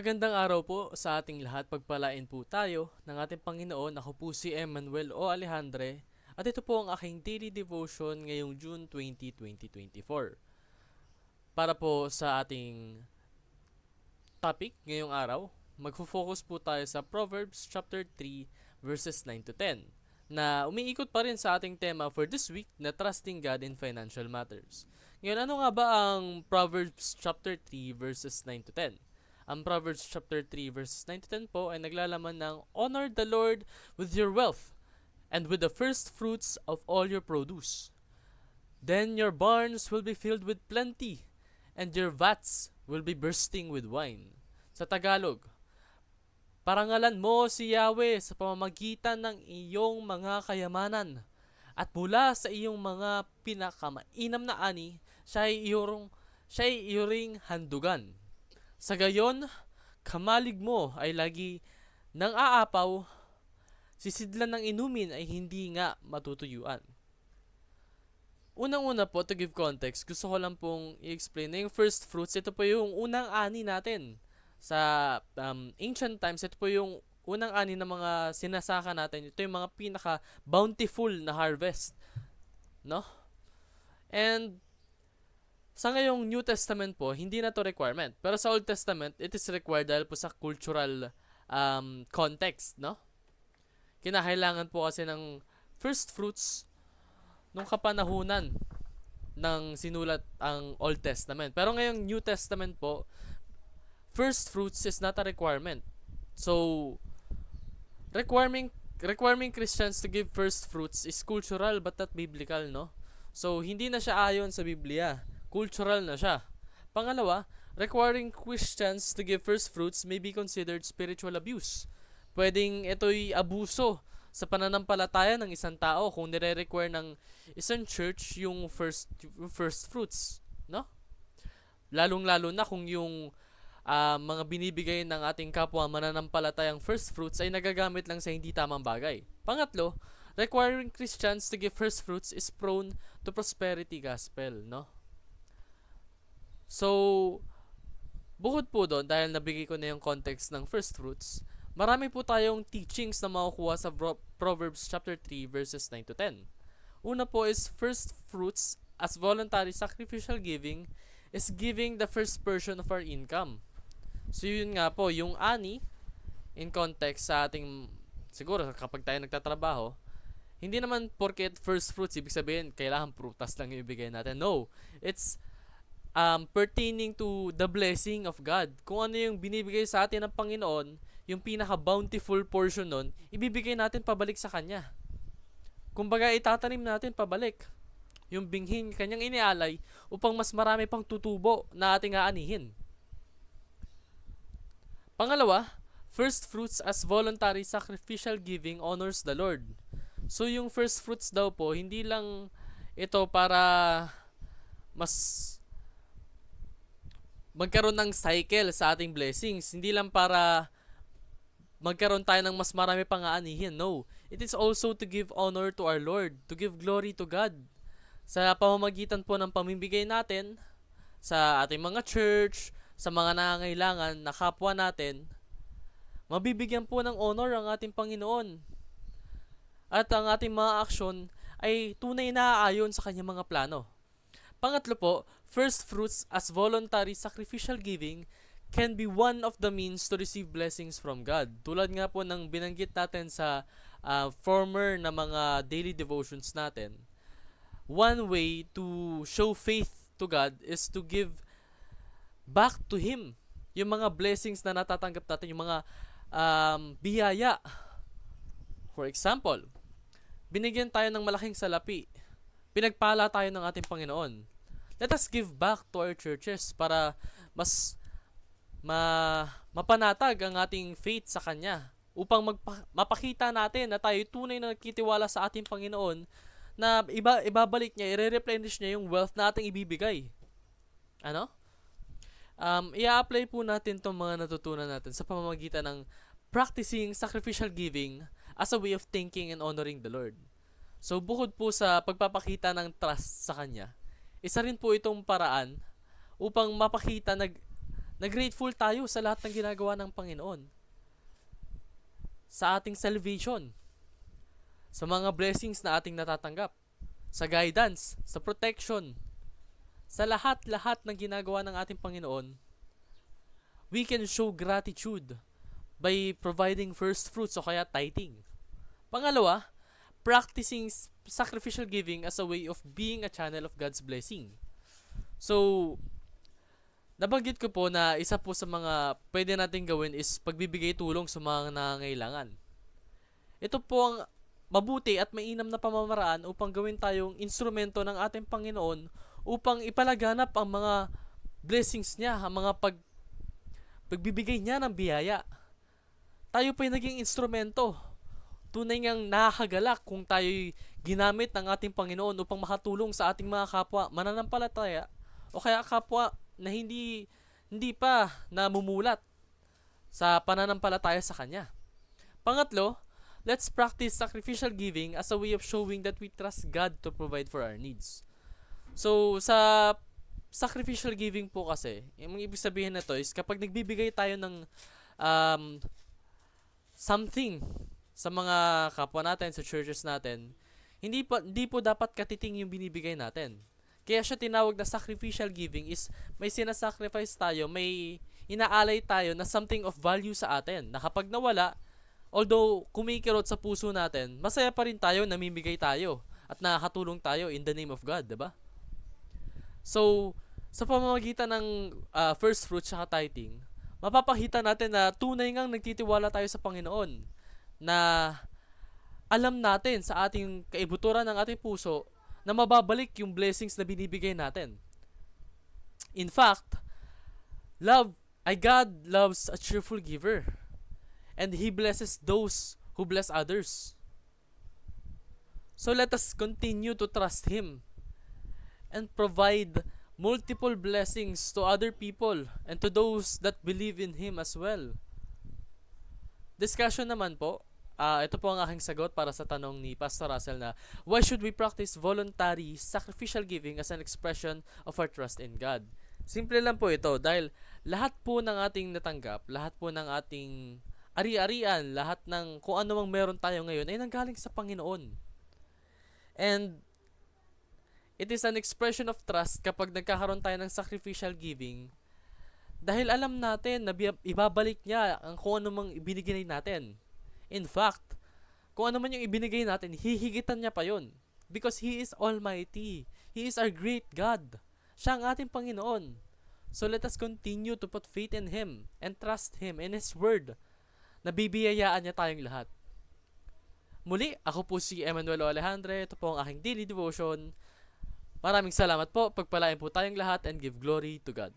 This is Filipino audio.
Magandang araw po sa ating lahat. Pagpalain po tayo ng ating Panginoon. Ako po si Emmanuel o Alejandre at ito po ang aking daily devotion ngayong June 20, 2024. Para po sa ating topic ngayong araw, magfo-focus po tayo sa Proverbs chapter 3 verses 9 to 10 na umiikot pa rin sa ating tema for this week na trusting God in financial matters. Ngayon, ano nga ba ang Proverbs chapter 3 verses 9 to 10? Ang Proverbs chapter 3 verses 9 to 10 po ay naglalaman ng honor the Lord with your wealth and with the first fruits of all your produce. Then your barns will be filled with plenty and your vats will be bursting with wine. Sa Tagalog, parangalan mo si Yahweh sa pamamagitan ng iyong mga kayamanan at mula sa iyong mga pinakamainam na ani, siya ay iyong handugan. Sa gayon, kamalig mo ay lagi nang aapaw, sisidlan ng inumin ay hindi nga matutuyuan. Unang-una po, to give context, gusto ko lang pong i-explain na yung first fruits, ito po yung unang ani natin. Sa ancient times, ito po yung unang ani ng mga sinasaka natin. Ito yung mga pinaka-bountiful na harvest. No? And sa ngayong New Testament po, hindi na to requirement. Pero sa Old Testament, it is required dahil po sa cultural context, no? Kinakailangan po kasi ng first fruits nung kapanahunan ng sinulat ang Old Testament. Pero ngayong New Testament po, first fruits is not a requirement. So, requiring Christians to give first fruits is cultural but not biblical, no? So, hindi na siya ayon sa Biblia. Cultural na siya. Pangalawa, requiring Christians to give first fruits may be considered spiritual abuse. Pwedeng ito'y abuso sa pananampalataya ng isang tao kung nire-require ng isang church yung first fruits, no? Lalong-lalo na kung yung mga binibigay ng ating kapwa mananampalatayang first fruits ay nagagamit lang sa hindi tamang bagay. Pangatlo, requiring Christians to give first fruits is prone to prosperity gospel, no? So, bukod po doon, dahil nabigay ko na yung context ng first fruits, marami po tayong teachings na makukuha sa Proverbs chapter 3 verses 9 to 10. Una po is first fruits as voluntary sacrificial giving is giving the first portion of our income. So yun nga po, yung ani, in context sa ating, siguro kapag tayo nagtatrabaho, hindi naman porket first fruits, ibig sabihin, kailangan prutas lang yung ibigay natin. No, it's pertaining to the blessing of God. Kung ano yung binibigay sa atin ng Panginoon, yung pinaka-bountiful portion nun, ibibigay natin pabalik sa Kanya. Kumbaga, itatanim natin pabalik yung binghin Kanyang inialay upang mas marami pang tutubo na ating aanihin. Pangalawa, first fruits as voluntary sacrificial giving honors the Lord. So, yung first fruits daw po, hindi lang ito para mas magkaroon ng cycle sa ating blessings. Hindi lang para magkaroon tayo ng mas marami pang aanihin. No. It is also to give honor to our Lord, to give glory to God. Sa pamamagitan po ng pamimigay natin sa ating mga church, sa mga nangangailangan na kapwa natin, mabibigyan po ng honor ang ating Panginoon. At ang ating mga aksyon ay tunay na aayon sa kanyang mga plano. Pangatlo po, first fruits as voluntary sacrificial giving can be one of the means to receive blessings from God. Tulad nga po ng binanggit natin sa former na mga daily devotions natin. One way to show faith to God is to give back to Him yung mga blessings na natatanggap natin, yung mga biyaya. For example, binigyan tayo ng malaking salapi. Pinagpala tayo ng ating Panginoon. Let us give back to our churches para mas mapanatag ang ating faith sa Kanya upang mapakita natin na tayo tunay na nagkitiwala sa ating Panginoon na ibabalik niya, i-replenish niya yung wealth na ating ibibigay. Ano? I-apply po natin itong mga natutunan natin sa pamamagitan ng practicing sacrificial giving as a way of thanking and honoring the Lord. So, bukod po sa pagpapakita ng trust sa Kanya, isa rin po itong paraan upang mapakita na grateful tayo sa lahat ng ginagawa ng Panginoon, sa ating salvation, sa mga blessings na ating natatanggap, sa guidance, sa protection, sa lahat-lahat ng ginagawa ng ating Panginoon. We can show gratitude by providing first fruits o kaya tithing. Pangalawa, practicing sacrificial giving as a way of being a channel of God's blessing. So, nabanggit ko po na isa po sa mga pwede natin gawin is pagbibigay tulong sa mga nangangailangan. Ito po ang mabuti at mainam na pamamaraan upang gawin tayong instrumento ng ating Panginoon upang ipalaganap ang mga blessings niya, ang mga pagbibigay niya ng biyaya. Tayo pa'y naging instrumento. Tunay ngang nakakagalak kung tayo'y ginamit ng ating Panginoon upang makatulong sa ating mga kapwa mananampalataya o kaya kapwa na hindi pa namumulat sa pananampalataya sa Kanya. Pangatlo, let's practice sacrificial giving as a way of showing that we trust God to provide for our needs. So, sa sacrificial giving po kasi, yung ibig sabihin na to is kapag nagbibigay tayo ng something sa mga kapwa natin, sa churches natin, hindi po dapat katiting yung binibigay natin. Kaya siya tinawag na sacrificial giving is may sinasacrifice tayo, may inaalay tayo na something of value sa atin. Na kapag nawala, although kumikirot sa puso natin, masaya pa rin tayo, namimigay tayo at nakakatulong tayo in the name of God, diba? So, sa pamamagitan ng first fruits at tithing, mapapakita natin na tunay ngang nagtitiwala tayo sa Panginoon, na alam natin sa ating kaibuturan ng ating puso na mababalik yung blessings na binibigay natin. In fact, God loves a cheerful giver, and He blesses those who bless others. So let us continue to trust Him and provide multiple blessings to other people and to those that believe in Him as well. Discussion naman po, ito po ang aking sagot para sa tanong ni Pastor Russell na why should we practice voluntary sacrificial giving as an expression of our trust in God? Simple lang po ito dahil lahat po ng ating natanggap, lahat po ng ating ari-arian, lahat ng kung ano mang meron tayo ngayon ay nanggaling sa Panginoon. And it is an expression of trust kapag nagkakaroon tayo ng sacrificial giving dahil alam natin na ibabalik niya ang kung ano mang ibinigay natin. In fact, kung ano man yung ibinigay natin, hihigitan niya pa yun. Because He is Almighty. He is our great God. Siya ang ating Panginoon. So let us continue to put faith in Him and trust Him in His Word na bibiyayaan niya tayong lahat. Muli, ako po si Emmanuel O. Alejandre. Ito po ang aking daily devotion. Maraming salamat po. Pagpalain po tayong lahat and give glory to God.